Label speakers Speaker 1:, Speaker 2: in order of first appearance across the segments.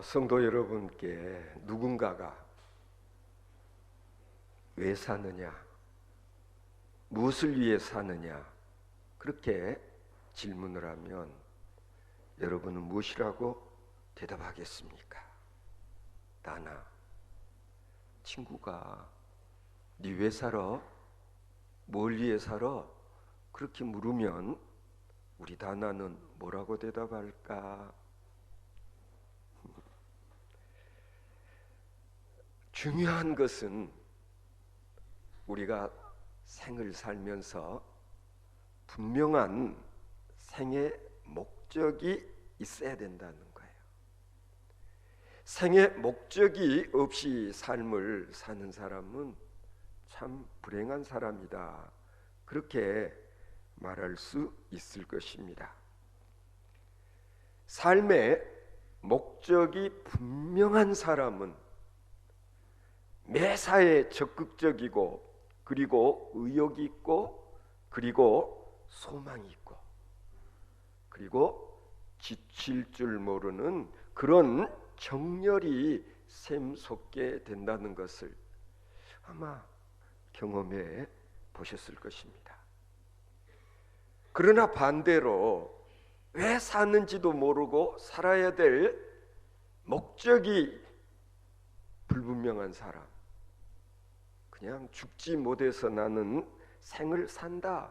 Speaker 1: 성도 여러분께 누군가가 왜 사느냐, 무엇을 위해 사느냐 그렇게 질문을 하면 여러분은 무엇이라고 대답하겠습니까? 나나 친구가 네 왜 살아? 뭘 위해 살아? 그렇게 물으면 우리 다나는 뭐라고 대답할까? 중요한 것은 우리가 생을 살면서 분명한 생의 목적이 있어야 된다는 거예요. 생의 목적이 없이 삶을 사는 사람은 참 불행한 사람이다. 그렇게 말할 수 있을 것입니다. 삶의 목적이 분명한 사람은 매사에 적극적이고 그리고 의욕이 있고 그리고 소망이 있고 그리고 지칠 줄 모르는 그런 정열이 샘솟게 된다는 것을 아마 경험해 보셨을 것입니다. 그러나 반대로 왜 사는지도 모르고 살아야 될 목적이 불분명한 사람, 그냥 죽지 못해서 나는 생을 산다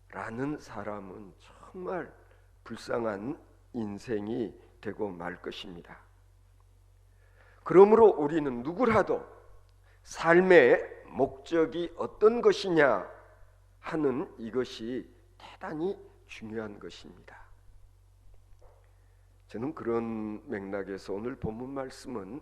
Speaker 1: 라는 사람은 정말 불쌍한 인생이 되고 말 것입니다. 그러므로 우리는 누구라도 삶의 목적이 어떤 것이냐 하는 이것이 대단히 중요한 것입니다. 저는 그런 맥락에서 오늘 본문 말씀은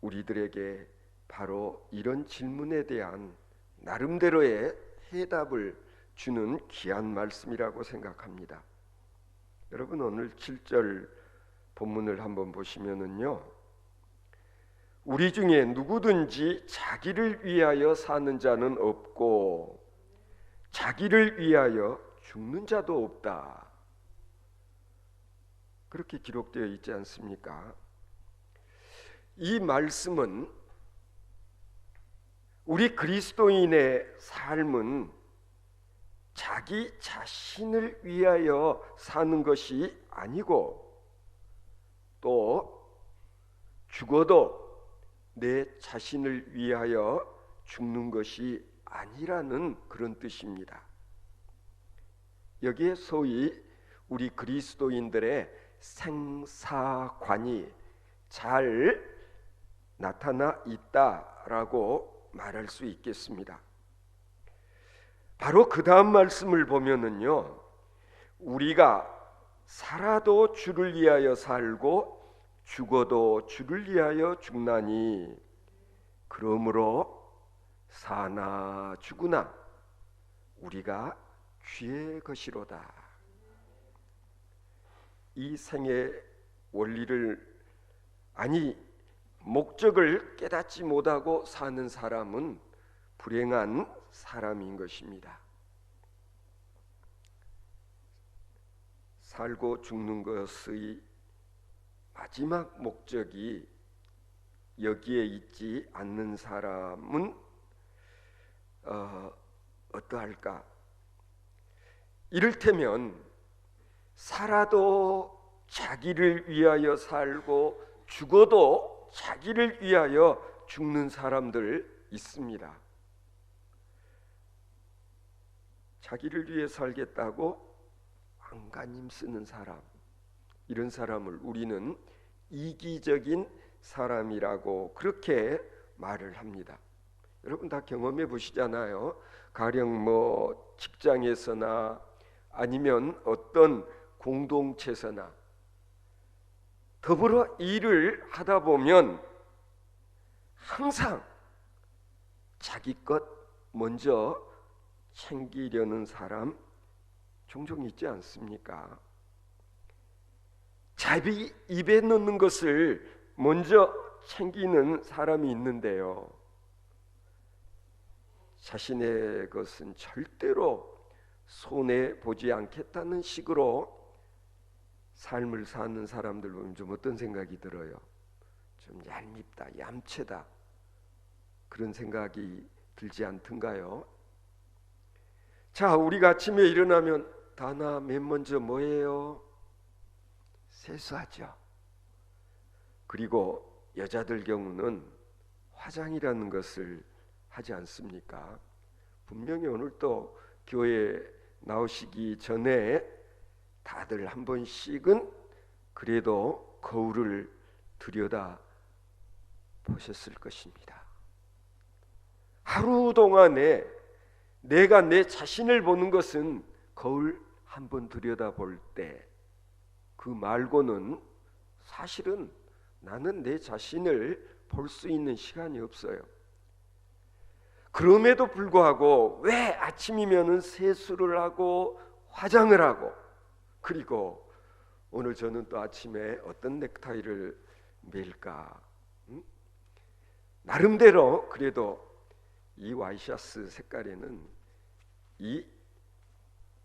Speaker 1: 우리들에게 바로 이런 질문에 대한 나름대로의 해답을 주는 귀한 말씀이라고 생각합니다. 여러분 오늘 7절 본문을 한번 보시면은요, 우리 중에 누구든지 자기를 위하여 사는 자는 없고 자기를 위하여 죽는 자도 없다. 그렇게 기록되어 있지 않습니까? 이 말씀은 우리 그리스도인의 삶은 자기 자신을 위하여 사는 것이 아니고 또 죽어도 내 자신을 위하여 죽는 것이 아니라는 그런 뜻입니다. 여기에 소위 우리 그리스도인들의 생사관이 잘 나타나 있다라고 말할 수 있겠습니다. 바로 그 다음 말씀을 보면은요, 우리가 살아도 주를 위하여 살고 죽어도 주를 위하여 죽나니 그러므로 사나 죽으나 우리가 주의 것이로다. 이 생의 원리를 목적을 깨닫지 못하고 사는 사람은 불행한 사람인 것입니다. 살고 죽는 것의 마지막 목적이 여기에 있지 않는 사람은 어떠할까? 이를테면 살아도 자기를 위하여 살고 죽어도 자기를 위하여 죽는 사람들 있습니다. 자기를 위해 살겠다고 안간힘 쓰는 사람, 이런 사람을 우리는 이기적인 사람이라고 그렇게 말을 합니다. 여러분 다 경험해 보시잖아요. 가령 직장에서나 아니면 어떤 공동체에서나 더불어 일을 하다 보면 항상 자기 것 먼저 챙기려는 사람 종종 있지 않습니까? 자기 입에 넣는 것을 먼저 챙기는 사람이 있는데요, 자신의 것은 절대로 손해 보지 않겠다는 식으로 삶을 사는 사람들 보면 좀 어떤 생각이 들어요? 좀 얄밉다, 얌체다, 그런 생각이 들지 않던가요? 자, 우리가 아침에 일어나면 다나 맨 먼저 뭐예요? 세수하죠. 그리고 여자들 경우는 화장이라는 것을 하지 않습니까? 분명히 오늘 또 교회 나오시기 전에 다들 한 번씩은 그래도 거울을 들여다 보셨을 것입니다. 하루 동안에 내가 내 자신을 보는 것은 거울 한 번 들여다 볼 때, 그 말고는 사실은 나는 내 자신을 볼 수 있는 시간이 없어요. 그럼에도 불구하고 왜 아침이면은 세수를 하고 화장을 하고, 그리고 오늘 저는 또 아침에 어떤 넥타이를 맬까? 나름대로 그래도 이 와이셔츠 색깔에는 이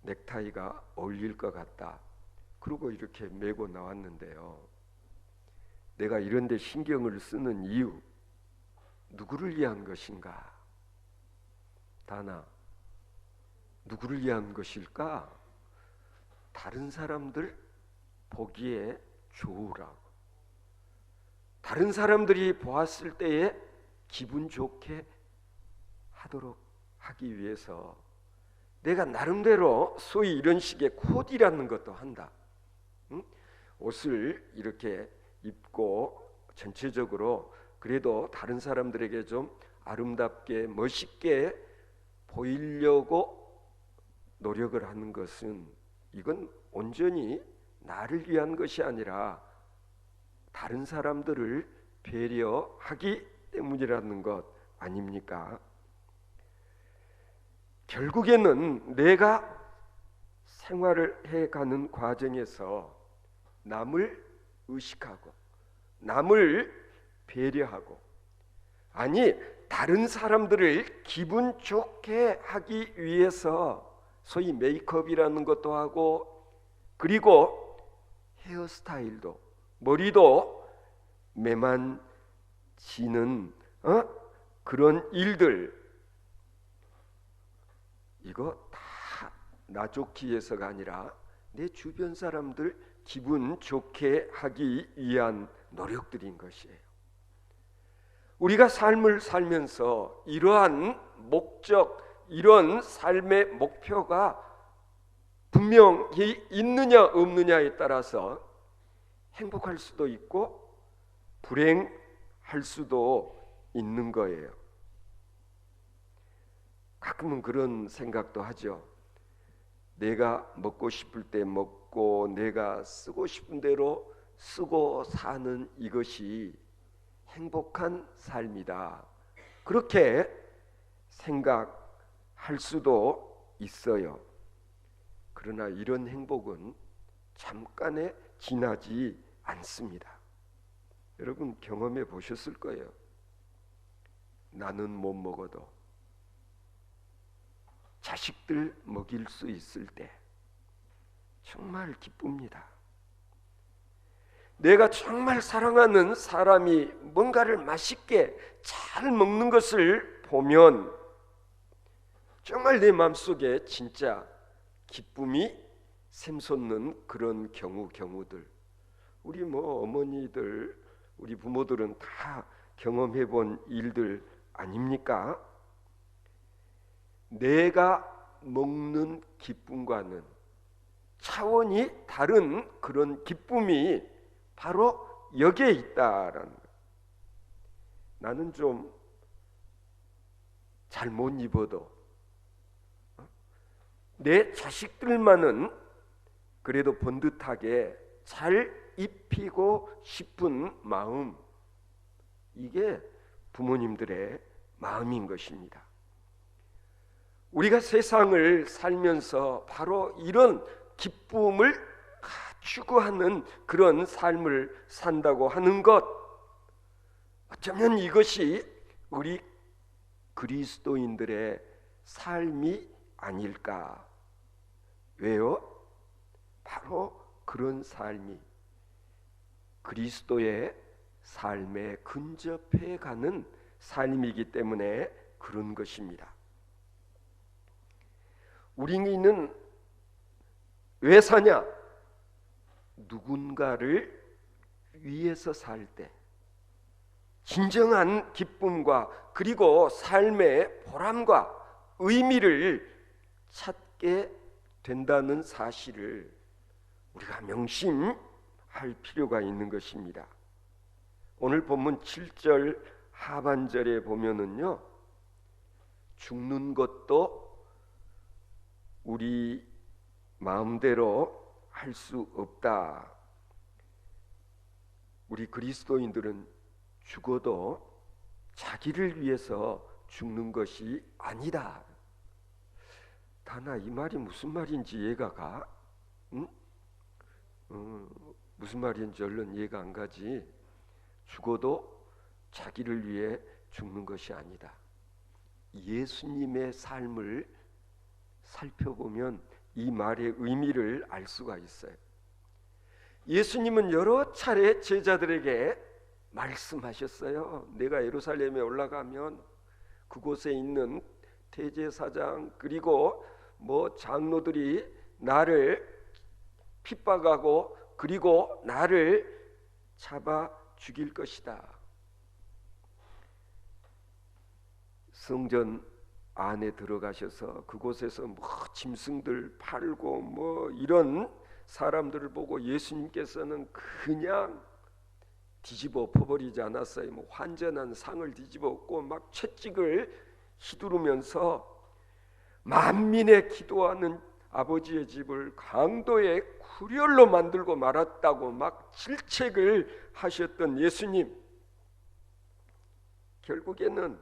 Speaker 1: 넥타이가 어울릴 것 같다. 그리고 이렇게 메고 나왔는데요. 내가 이런 데 신경을 쓰는 이유, 누구를 위한 것인가? 다나, 누구를 위한 것일까? 다른 사람들 보기에 좋으라고, 다른 사람들이 보았을 때에 기분 좋게 하도록 하기 위해서 내가 나름대로 소위 이런 식의 코디라는 것도 한다. 옷을 이렇게 입고 전체적으로 그래도 다른 사람들에게 좀 아름답게 멋있게 보이려고 노력을 하는 것은, 이건 온전히 나를 위한 것이 아니라 다른 사람들을 배려하기 때문이라는 것 아닙니까? 결국에는 내가 생활을 해가는 과정에서 남을 의식하고 남을 배려하고, 아니 다른 사람들을 기분 좋게 하기 위해서 소위 메이크업이라는 것도 하고, 그리고 헤어스타일도, 머리도 매만지는 그런 일들, 이거 다 나 좋기 위해서가 아니라 내 주변 사람들 기분 좋게 하기 위한 노력들인 것이에요. 우리가 삶을 살면서 이러한 목적, 이런 삶의 목표가 분명히 있느냐 없느냐에 따라서 행복할 수도 있고 불행할 수도 있는 거예요. 가끔은 그런 생각도 하죠. 내가 먹고 싶을 때 먹고 내가 쓰고 싶은 대로 쓰고 사는 이것이 행복한 삶이다. 그렇게 생각할 수도 있어요. 그러나 이런 행복은 잠깐에 지나지 않습니다. 여러분 경험해 보셨을 거예요. 나는 못 먹어도 자식들 먹일 수 있을 때 정말 기쁩니다. 내가 정말 사랑하는 사람이 뭔가를 맛있게 잘 먹는 것을 보면 정말 내 마음속에 진짜 기쁨이 샘솟는 그런 경우들, 우리 어머니들, 우리 부모들은 다 경험해 본 일들 아닙니까? 내가 먹는 기쁨과는 차원이 다른 그런 기쁨이 바로 여기에 있다라는 거예요. 나는 좀 잘 못 입어도 내 자식들만은 그래도 번듯하게 잘 입히고 싶은 마음, 이게 부모님들의 마음인 것입니다. 우리가 세상을 살면서 바로 이런 기쁨을 추구하는 그런 삶을 산다고 하는 것, 어쩌면 이것이 우리 그리스도인들의 삶이 아닐까. 왜요? 바로 그런 삶이 그리스도의 삶에 근접해 가는 삶이기 때문에 그런 것입니다. 우리는 왜 사냐? 누군가를 위해서 살 때 진정한 기쁨과 그리고 삶의 보람과 의미를 찾게 된다는 사실을 우리가 명심할 필요가 있는 것입니다. 오늘 본문 7절 하반절에 보면은요, 죽는 것도 우리 마음대로 할 수 없다. 우리 그리스도인들은 죽어도 자기를 위해서 죽는 것이 아니다. 다나 이 말이 무슨 말인지 이해가 가? 응? 무슨 말인지 얼른 이해가 안 가지. 죽어도 자기를 위해 죽는 것이 아니다. 예수님의 삶을 살펴보면 이 말의 의미를 알 수가 있어요. 예수님은 여러 차례 제자들에게 말씀하셨어요. 내가 예루살렘에 올라가면 그곳에 있는 대제사장 그리고 장로들이 나를 핍박하고 그리고 나를 잡아 죽일 것이다. 성전 안에 들어가셔서 그곳에서 짐승들 팔고 이런 사람들을 보고 예수님께서는 그냥 뒤집어 엎어버리지 않았어요. 환전한 상을 뒤집어 엎고 막 채찍을 휘두르면서 만민의 기도하는 아버지의 집을 강도의 구렬로 만들고 말았다고 막 질책을 하셨던 예수님, 결국에는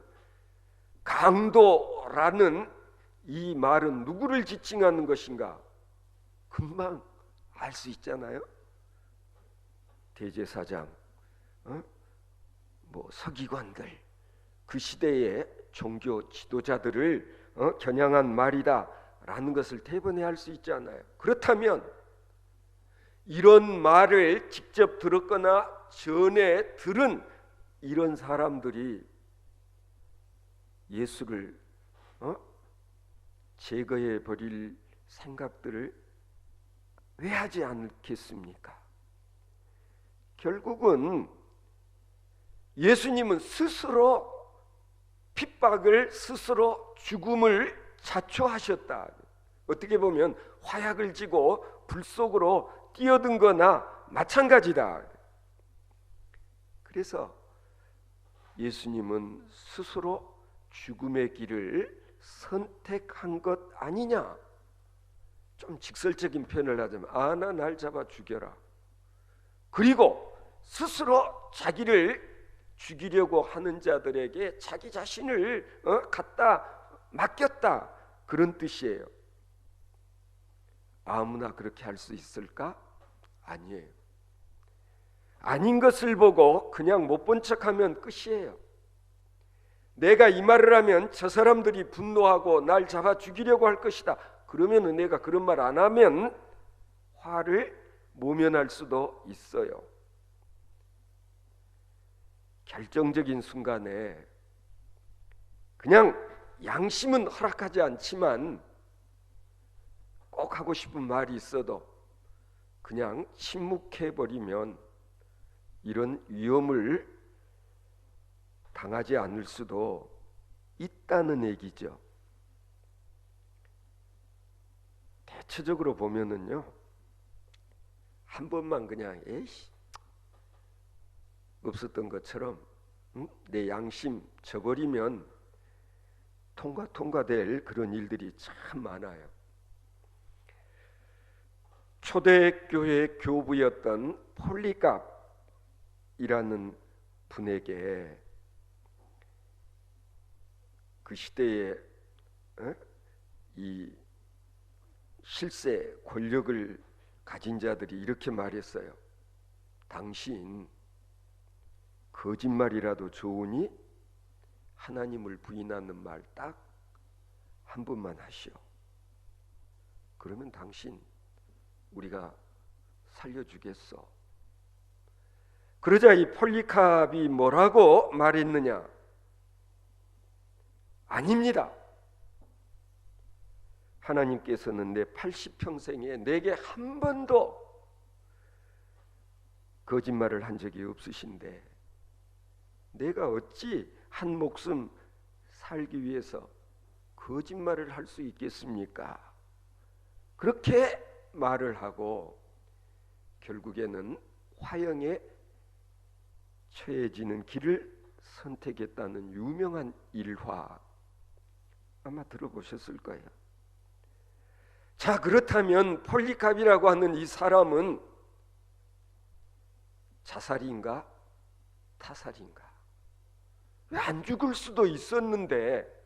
Speaker 1: 강도라는 이 말은 누구를 지칭하는 것인가? 금방 알 수 있잖아요. 대제사장, 서기관들, 그 시대의 종교 지도자들을 겨냥한 말이다라는 것을 대번에 알 수 있잖아요. 그렇다면 이런 말을 직접 들었거나 전에 들은 이런 사람들이 예수를 제거해 버릴 생각들을 왜 하지 않겠습니까? 결국은 예수님은 스스로 핍박을, 스스로 죽음을 자초하셨다. 어떻게 보면 화약을 쥐고 불 속으로 뛰어든 거나 마찬가지다. 그래서 예수님은 스스로 죽음의 길을 선택한 것 아니냐? 좀 직설적인 표현을 하자면 날 잡아 죽여라. 그리고 스스로 자기를 죽이려고 하는 자들에게 자기 자신을 갖다 맡겼다, 그런 뜻이에요. 아무나 그렇게 할 수 있을까? 아니에요. 아닌 것을 보고 그냥 못 본 척하면 끝이에요. 내가 이 말을 하면 저 사람들이 분노하고 날 잡아 죽이려고 할 것이다. 그러면 내가 그런 말 안 하면 화를 모면할 수도 있어요. 결정적인 순간에 그냥 양심은 허락하지 않지만 꼭 하고 싶은 말이 있어도 그냥 침묵해버리면 이런 위험을 당하지 않을 수도 있다는 얘기죠. 대체적으로 보면은요, 한 번만 그냥 없었던 것처럼 내 양심 저버리면 통과될 그런 일들이 참 많아요. 초대교회 교부였던 폴리갑이라는 분에게 그 시대에 이 실세 권력을 가진 자들이 이렇게 말했어요. 당신 거짓말이라도 좋으니 하나님을 부인하는 말 딱 한 번만 하시오. 그러면 당신 우리가 살려주겠소. 그러자 이 폴리캅이 뭐라고 말했느냐? 아닙니다. 하나님께서는 내 80평생에 내게 한 번도 거짓말을 한 적이 없으신데 내가 어찌 한 목숨 살기 위해서 거짓말을 할 수 있겠습니까? 그렇게 말을 하고 결국에는 화형에 처해지는 길을 선택했다는 유명한 일화 아마 들어보셨을 거예요. 자, 그렇다면 폴리캅이라고 하는 이 사람은 자살인가? 타살인가? 왜 안 죽을 수도 있었는데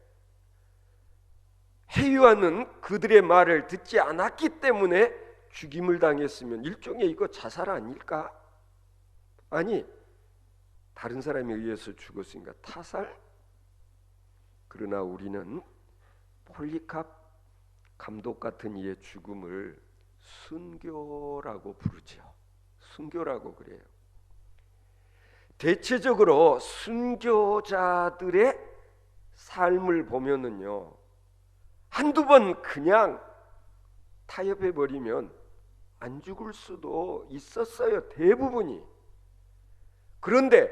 Speaker 1: 해유아는 그들의 말을 듣지 않았기 때문에 죽임을 당했으면 일종의 이거 자살 아닐까? 아니, 다른 사람에 의해서 죽었으니까 타살? 그러나 우리는 폴리캅 감독 같은 이의 죽음을 순교라고 부르죠. 순교라고 그래요. 대체적으로 순교자들의 삶을 보면은요, 한두 번 그냥 타협해 버리면 안 죽을 수도 있었어요, 대부분이. 그런데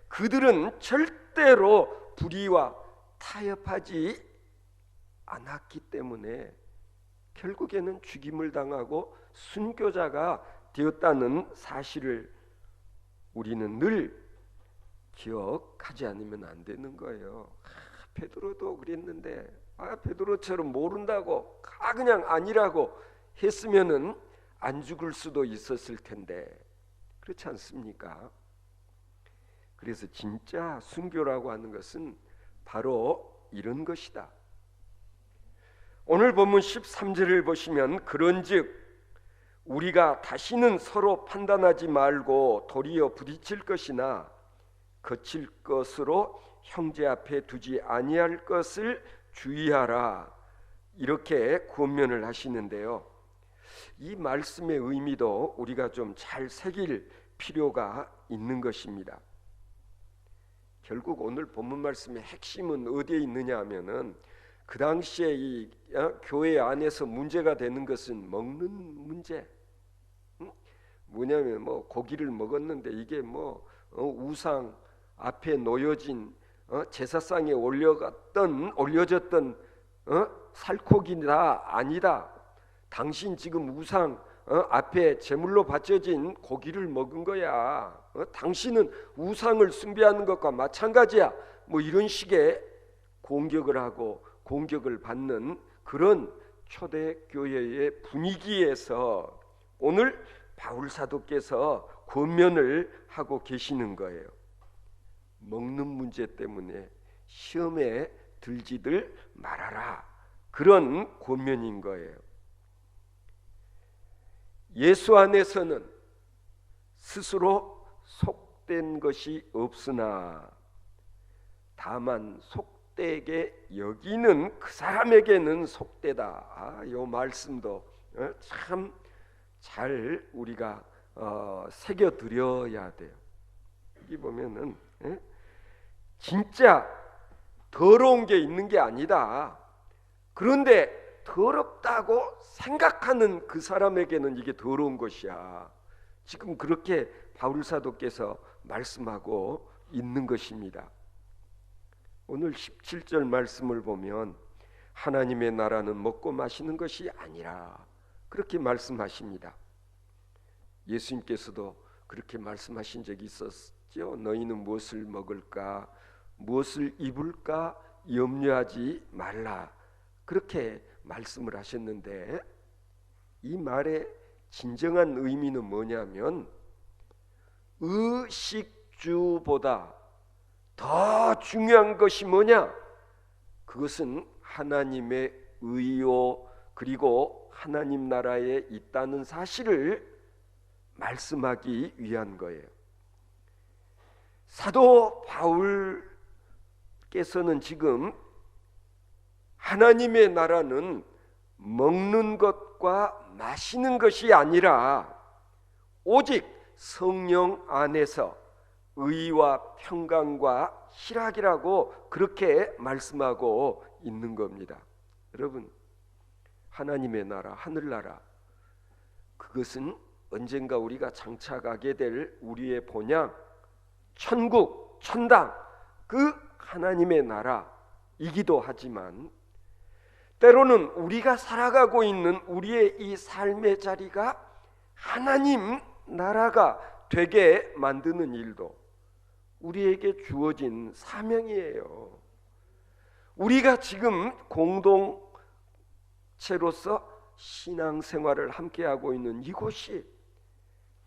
Speaker 1: 그들은 절대로 불의와 타협하지 않았기 때문에 결국에는 죽임을 당하고 순교자가 되었다는 사실을 우리는 늘 기억하지 않으면 안 되는 거예요. 베드로도 그랬는데 베드로처럼 모른다고 그냥 아니라고 했으면은 안 죽을 수도 있었을 텐데 그렇지 않습니까? 그래서 진짜 순교라고 하는 것은 바로 이런 것이다. 오늘 본문 13절을 보시면 그런즉 우리가 다시는 서로 판단하지 말고 도리어 부딪힐 것이나 거칠 것으로 형제 앞에 두지 아니할 것을 주의하라, 이렇게 권면을 하시는데요. 이 말씀의 의미도 우리가 좀 잘 새길 필요가 있는 것입니다. 결국 오늘 본문 말씀의 핵심은 어디에 있느냐 하면은 그 당시에 이 교회 안에서 문제가 되는 것은 먹는 문제. 뭐냐면 고기를 먹었는데 이게 우상 앞에 놓여진 제사상에 올려졌던 살코기다 아니다. 당신 지금 우상 앞에 제물로 바쳐진 고기를 먹은 거야. 당신은 우상을 숭배하는 것과 마찬가지야. 이런 식의 공격을 하고 공격을 받는 그런 초대교회의 분위기에서 오늘 바울 사도께서 권면을 하고 계시는 거예요. 먹는 문제 때문에 시험에 들지들 말아라, 그런 권면인 거예요. 예수 안에서는 스스로 속된 것이 없으나 다만 속되게 여기는 그 사람에게는 속되다. 이 말씀도 참 잘 우리가 새겨드려야 돼요. 여기 보면은 진짜 더러운 게 있는 게 아니다. 그런데 더럽다고 생각하는 그 사람에게는 이게 더러운 것이야. 지금 그렇게 바울 사도께서 말씀하고 있는 것입니다. 오늘 17절 말씀을 보면 하나님의 나라는 먹고 마시는 것이 아니라 그렇게 말씀하십니다. 예수님께서도 그렇게 말씀하신 적이 있었죠. 너희는 무엇을 먹을까, 무엇을 입을까 염려하지 말라, 그렇게 말씀을 하셨는데 이 말의 진정한 의미는 뭐냐면 의식주보다 더 중요한 것이 뭐냐? 그것은 하나님의 의요 그리고 하나님 나라에 있다는 사실을 말씀하기 위한 거예요. 사도 바울께서는 지금 하나님의 나라는 먹는 것과 마시는 것이 아니라 오직 성령 안에서 의와 평강과 희락이라고 그렇게 말씀하고 있는 겁니다. 여러분, 하나님의 나라, 하늘나라, 그것은 언젠가 우리가 장차가게 될 우리의 본향, 천국, 천당, 그 하나님의 나라이기도 하지만 때로는 우리가 살아가고 있는 우리의 이 삶의 자리가 하나님 나라가 되게 만드는 일도 우리에게 주어진 사명이에요. 우리가 지금 공동체로서 신앙생활을 함께하고 있는 이곳이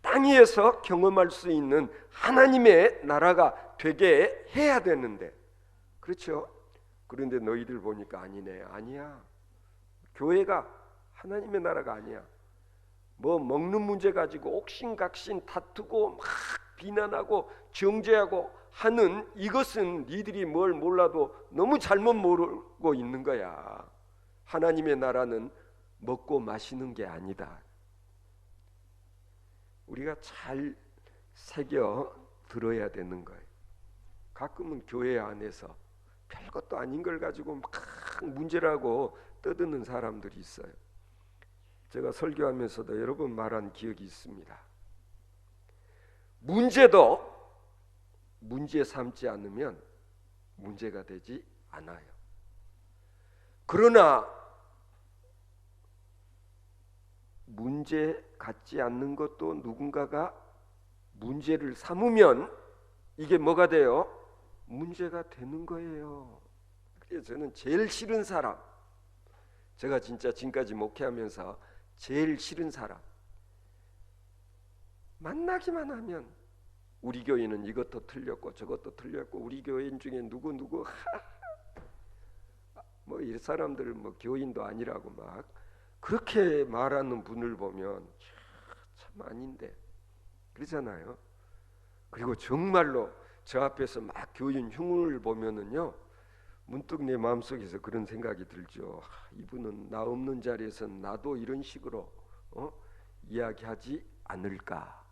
Speaker 1: 땅 위에서 경험할 수 있는 하나님의 나라가 되게 해야 되는데, 그렇죠? 그런데 너희들 보니까 아니네. 아니야. 교회가 하나님의 나라가 아니야. 뭐 먹는 문제 가지고 옥신각신 다투고 막 비난하고 정죄하고 하는 이것은 니들이 뭘 몰라도 너무 잘못 모르고 있는 거야. 하나님의 나라는 먹고 마시는 게 아니다. 우리가 잘 새겨 들어야 되는 거예요. 가끔은 교회 안에서 별것도 아닌 걸 가지고 막 문제라고 떠드는 사람들이 있어요. 제가 설교하면서도 여러 번 말한 기억이 있습니다. 문제도 문제 삼지 않으면 문제가 되지 않아요. 그러나 문제 같지 않는 것도 누군가가 문제를 삼으면 이게 뭐가 돼요? 문제가 되는 거예요. 그래서 저는 제일 싫은 사람, 제가 진짜 지금까지 목회하면서 제일 싫은 사람, 만나기만 하면 우리 교회는 이것도 틀렸고 저것도 틀렸고 우리 교인 중에 누구 뭐 이 사람들 뭐 교인도 아니라고 막 그렇게 말하는 분을 보면 참 아닌데 그러잖아요. 그리고 정말로 저 앞에서 막 교인 흉을 보면은요, 문득 내 마음속에서 그런 생각이 들죠. 이분은 나 없는 자리에서 나도 이런 식으로 이야기하지 않을까.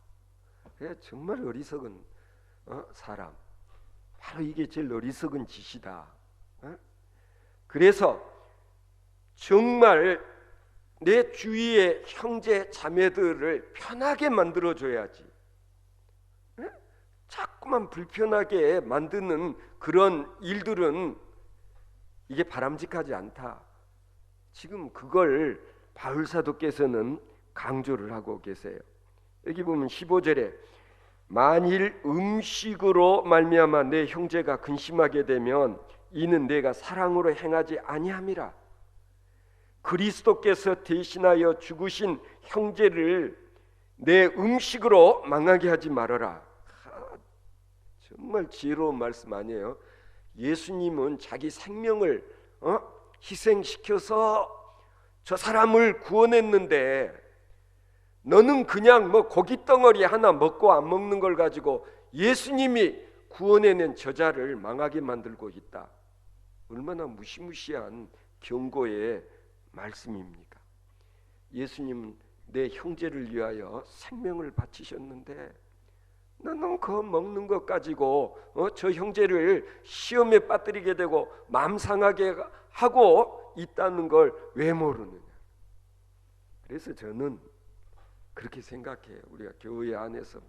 Speaker 1: 정말 어리석은 사람, 바로 이게 제일 어리석은 짓이다. 그래서 정말 내 주위의 형제 자매들을 편하게 만들어줘야지. 자꾸만 불편하게 만드는 그런 일들은 이게 바람직하지 않다. 지금 그걸 바울 사도께서는 강조를 하고 계세요. 여기 보면 15절에 만일 음식으로 말미암아 내 형제가 근심하게 되면 이는 내가 사랑으로 행하지 아니함이라. 그리스도께서 대신하여 죽으신 형제를 내 음식으로 망하게 하지 말아라. 정말 지혜로운 말씀 아니에요? 예수님은 자기 생명을 희생시켜서 저 사람을 구원했는데 너는 그냥 뭐 고기 덩어리 하나 먹고 안 먹는 걸 가지고 예수님이 구원해낸 저자를 망하게 만들고 있다. 얼마나 무시무시한 경고의 말씀입니까? 예수님은 내 형제를 위하여 생명을 바치셨는데 너는 그 먹는 것 가지고 저 형제를 시험에 빠뜨리게 되고 마음 상하게 하고 있다는 걸 왜 모르느냐. 그래서 저는 그렇게 생각해요. 우리가 교회 안에서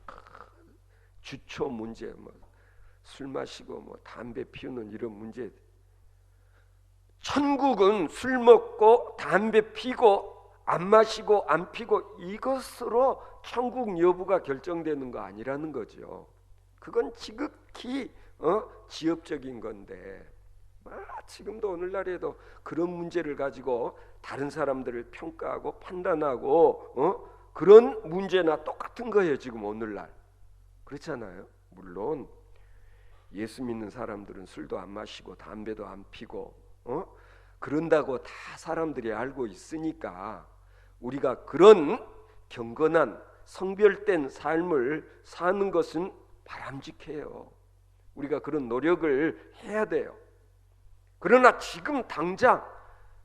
Speaker 1: 주초 문제, 술 마시고 담배 피우는 이런 문제, 천국은 술 먹고 담배 피고 안 마시고 안 피고 이것으로 천국 여부가 결정되는 거 아니라는 거죠. 그건 지극히 지엽적인 건데 지금도 오늘날에도 그런 문제를 가지고 다른 사람들을 평가하고 판단하고 그런 문제나 똑같은 거예요. 지금 오늘날 그렇잖아요. 물론 예수 믿는 사람들은 술도 안 마시고 담배도 안 피고 그런다고 다 사람들이 알고 있으니까 우리가 그런 경건한 성별된 삶을 사는 것은 바람직해요. 우리가 그런 노력을 해야 돼요. 그러나 지금 당장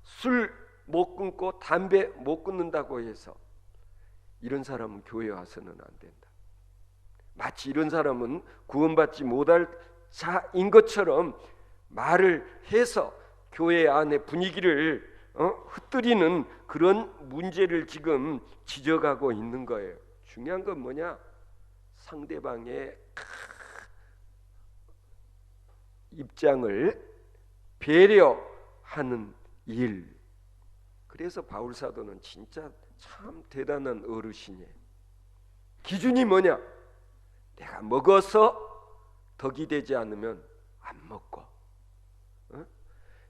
Speaker 1: 술 못 끊고 담배 못 끊는다고 해서 이런 사람은 교회 와서는 안 된다. 마치 이런 사람은 구원받지 못할 자인 것처럼 말을 해서 교회 안의 분위기를 흩뜨리는 그런 문제를 지금 지적하고 있는 거예요. 중요한 건 뭐냐? 상대방의 입장을 배려하는 일. 그래서 바울 사도는 진짜 참 대단한 어르신이에요. 기준이 뭐냐? 내가 먹어서 덕이 되지 않으면 안 먹고,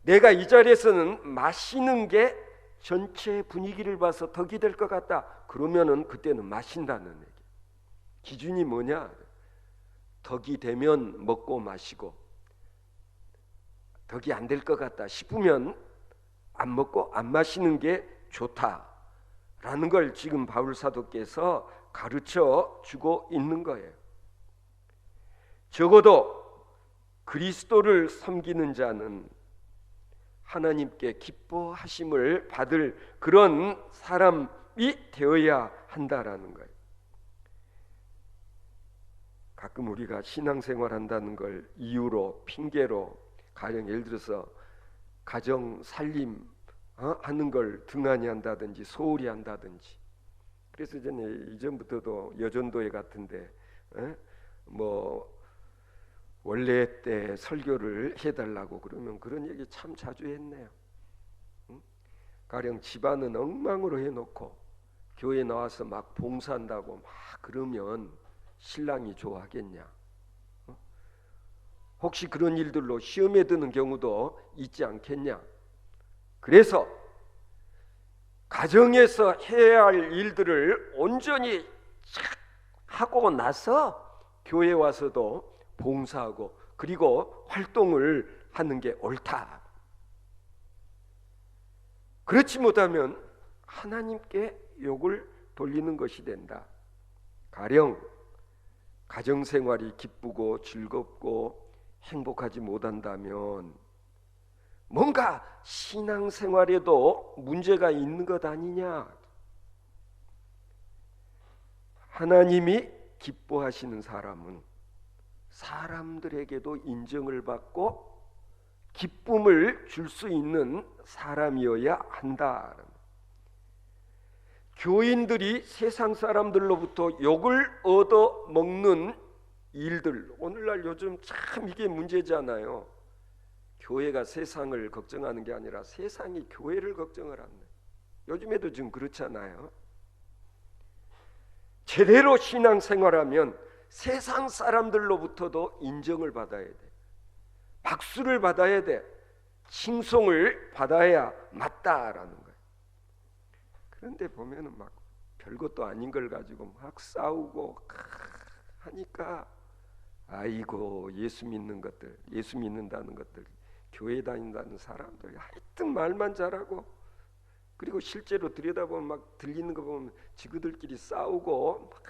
Speaker 1: 내가 이 자리에서는 마시는 게 전체 분위기를 봐서 덕이 될 것 같다. 그러면은 그때는 마신다는 얘기. 기준이 뭐냐? 덕이 되면 먹고 마시고, 덕이 안 될 것 같다 싶으면 안 먹고 안 마시는 게 좋다라는 걸 지금 바울 사도께서 가르쳐 주고 있는 거예요. 적어도 그리스도를 섬기는 자는 하나님께 기뻐하심을 받을 그런 사람이 되어야 한다라는 거예요. 가끔 우리가 신앙생활 한다는 걸 이유로, 핑계로, 가령 예를 들어서 가정 살림 하는 걸 등한히 한다든지 소홀히 한다든지. 그래서 저는 이전부터도 여전도회 같은데 뭐 원래 때 설교를 해달라고 그러면 그런 얘기 참 자주 했네요. 가령 집안은 엉망으로 해놓고 교회 나와서 막 봉사한다고 막 그러면 신랑이 좋아하겠냐? 혹시 그런 일들로 시험에 드는 경우도 있지 않겠냐? 그래서 가정에서 해야 할 일들을 온전히 하고 나서 교회 와서도 봉사하고 그리고 활동을 하는 게 옳다. 그렇지 못하면 하나님께 욕을 돌리는 것이 된다. 가령 가정생활이 기쁘고 즐겁고 행복하지 못한다면 뭔가 신앙생활에도 문제가 있는 것 아니냐? 하나님이 기뻐하시는 사람은 사람들에게도 인정을 받고 기쁨을 줄 수 있는 사람이어야 한다. 교인들이 세상 사람들로부터 욕을 얻어 먹는 일들, 오늘날 요즘 참 이게 문제잖아요. 교회가 세상을 걱정하는 게 아니라 세상이 교회를 걱정을 하네. 요즘에도 지금 그렇잖아요. 제대로 신앙생활하면 세상 사람들로부터도 인정을 받아야 돼. 박수를 받아야 돼. 칭송을 받아야 맞다라는 거예요. 그런데 보면은 막 별것도 아닌 걸 가지고 막 싸우고 하니까 아이고 예수 믿는 것들, 예수 믿는다는 것들, 교회 다닌다는 사람들 하여튼 말만 잘하고 그리고 실제로 들여다보면 막 들리는 거 보면 지그들끼리 싸우고 막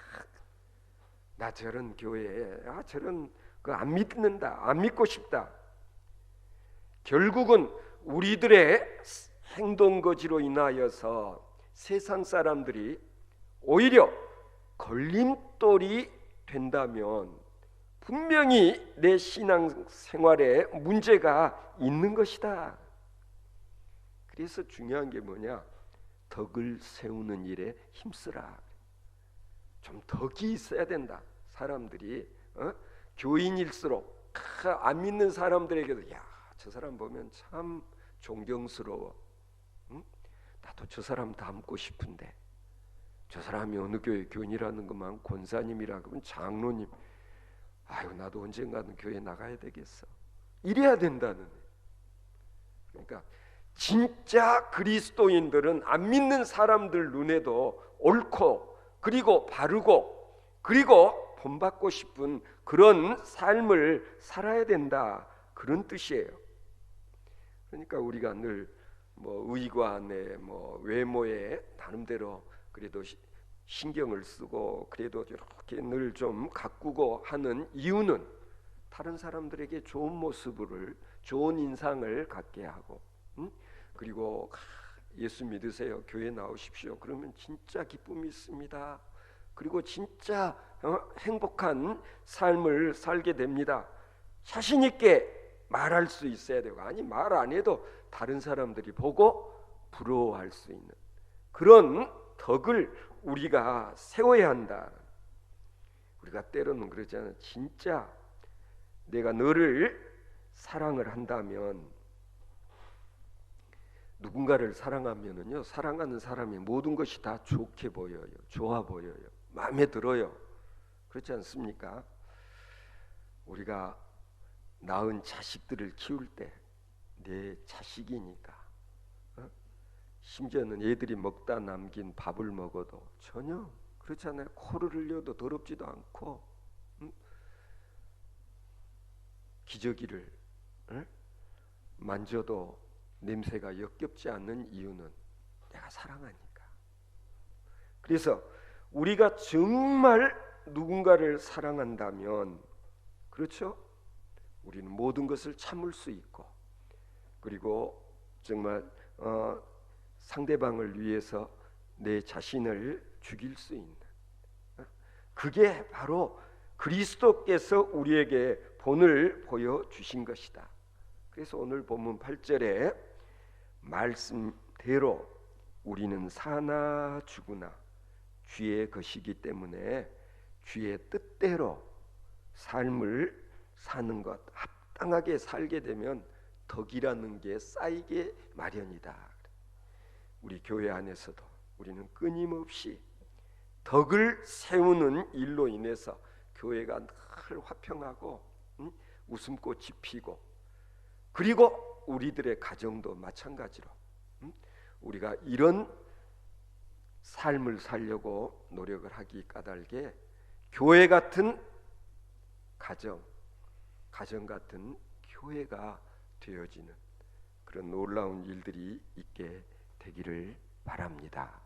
Speaker 1: 나 저런 교회에 저런 그 안 믿는다, 안 믿고 싶다. 결국은 우리들의 행동거지로 인하여서 세상 사람들이 오히려 걸림돌이 된다면 분명히 내 신앙생활에 문제가 있는 것이다. 그래서 중요한 게 뭐냐? 덕을 세우는 일에 힘쓰라. 좀 덕이 있어야 된다. 사람들이 교인일수록 안 믿는 사람들에게도 야, 저 사람 보면 참 존경스러워. 나도 저 사람 닮고 싶은데 저 사람이 어느 교회 교인이라는 것만 권사님이라 그러면 장로님, 아유 나도 언젠가는 교회 나가야 되겠어. 이래야 된다는. 그러니까 진짜 그리스도인들은 안 믿는 사람들 눈에도 옳고 그리고 바르고 그리고 본받고 싶은 그런 삶을 살아야 된다. 그런 뜻이에요. 그러니까 우리가 늘 뭐 의관에 뭐 외모에 나름대로 그래도 신경을 쓰고 그래도 이렇게 늘 좀 가꾸고 하는 이유는 다른 사람들에게 좋은 모습을, 좋은 인상을 갖게 하고, 그리고 예수 믿으세요. 교회 나오십시오. 그러면 진짜 기쁨이 있습니다. 그리고 진짜 행복한 삶을 살게 됩니다. 자신 있게 말할 수 있어야 되고, 아니 말 안 해도 다른 사람들이 보고 부러워할 수 있는 그런 덕을 우리가 세워야 한다. 우리가 때로는 그러잖아요. 진짜 내가 너를 사랑을 한다면, 누군가를 사랑하면은요, 사랑하는 사람이 모든 것이 다 좋게 보여요. 좋아 보여요. 마음에 들어요. 그렇지 않습니까? 우리가 낳은 자식들을 키울 때 내 자식이니까, 심지어는 애들이 먹다 남긴 밥을 먹어도 전혀 그렇잖아요. 코를 흘려도 더럽지도 않고, 기저귀를 만져도 냄새가 역겹지 않는 이유는 내가 사랑하니까. 그래서 우리가 정말 누군가를 사랑한다면, 그렇죠? 우리는 모든 것을 참을 수 있고, 그리고 정말 상대방을 위해서 내 자신을 죽일 수 있는, 그게 바로 그리스도께서 우리에게 본을 보여주신 것이다. 그래서 오늘 본문 8절에 말씀대로 우리는 사나 죽으나 주의 것이기 때문에 주의 뜻대로 삶을 사는 것, 합당하게 살게 되면 덕이라는 게 쌓이게 마련이다. 우리 교회 안에서도 우리는 끊임없이 덕을 세우는 일로 인해서 교회가 늘 화평하고 웃음꽃이 피고, 그리고 우리들의 가정도 마찬가지로 우리가 이런 삶을 살려고 노력을 하기 까닭에 교회 같은 가정 같은 교회가 되어지는 그런 놀라운 일들이 있게 되기를 바랍니다.